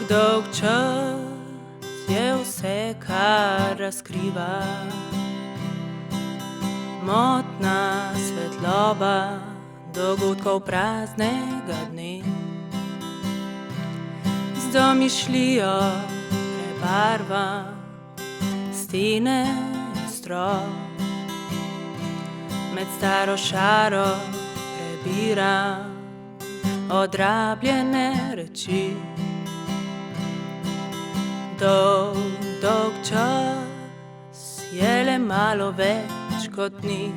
dolg čas je vse, kar razkriva motna svetloba dogodkov praznega dne. Z domišljijo prebarva stene in strop, med staro šaro prebira odrabljene reči. Dolg čas je le malo več kot nič.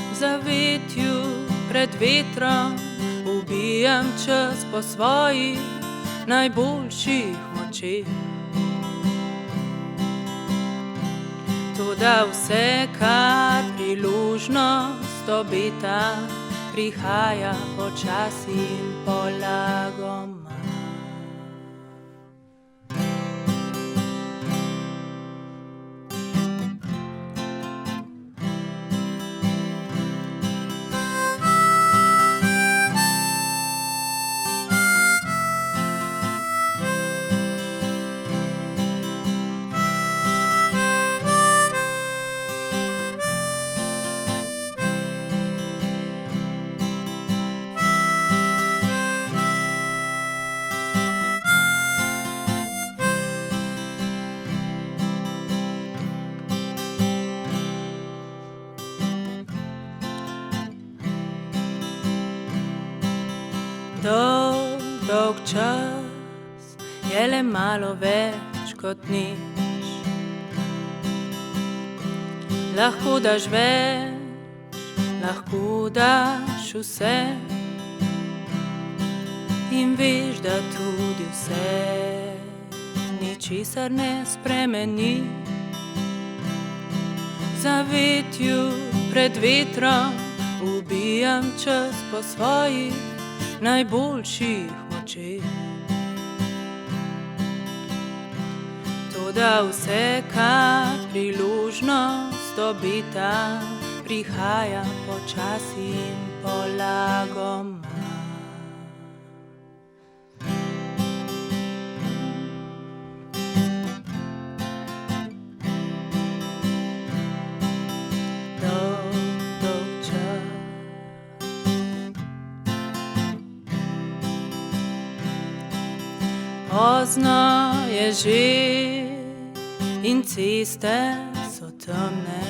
V zavetju pred vetrom ubijam čas po svojih najboljših močeh. Toda vse, kar priložnost obeta, prihaja počasi in polagoma. Dolg čas je le malo več kot nič. Lahko daš več, lahko daš vse in veš, da tudi vse ničesar ne spremeni. V zavetju pred vetrom ubijam čas po svojih najboljših močeh. Toda vse, kar priložnost obeta, prihaja počasi in polagoma. Pozno je že in ceste so temne,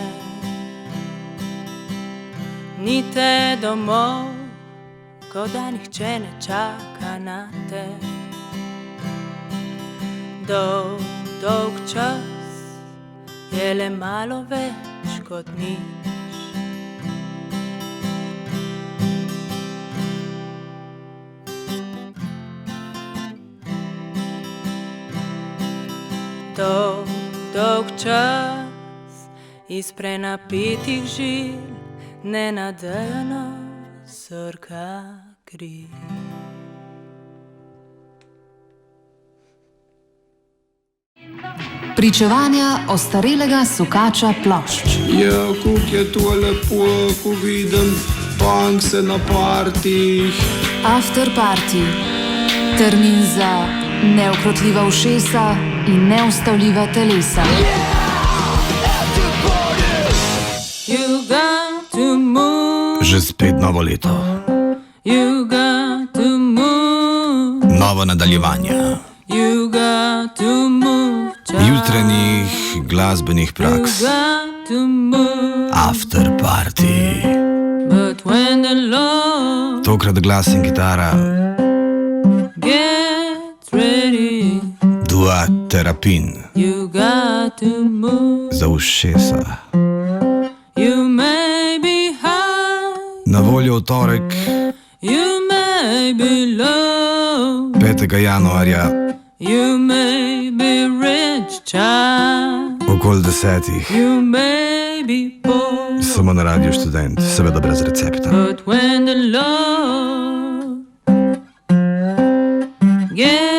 ni te domov, kot da nihče ne čaka na te. Dolg čas je le malo več kot nič. Dolg čas iz prenapetih žil nenadejano srka kri. Pričevanja ostarelega sukača plošč. Ja, kuk je to lepo, ko vidim punkse na partih. After party. Termin za neukrotljiva ušesa in neustavljiva telesa. You got to move. Že spet novo leto. You got to move. Novo nadaljevanje. You got to move. Jutranjih glasbenih praks. You got to move. After party. But when the Lord Tokrat glas in kitara. gets ready, Dua terapin. you got to move. Za ušesa. You may be high, Na voljo v torek, you may be low, 5. januarja, you may be rich, child, okoli 10. you may be poor, Samo na Radio Študent, seveda brez recepta. but when the Lord gets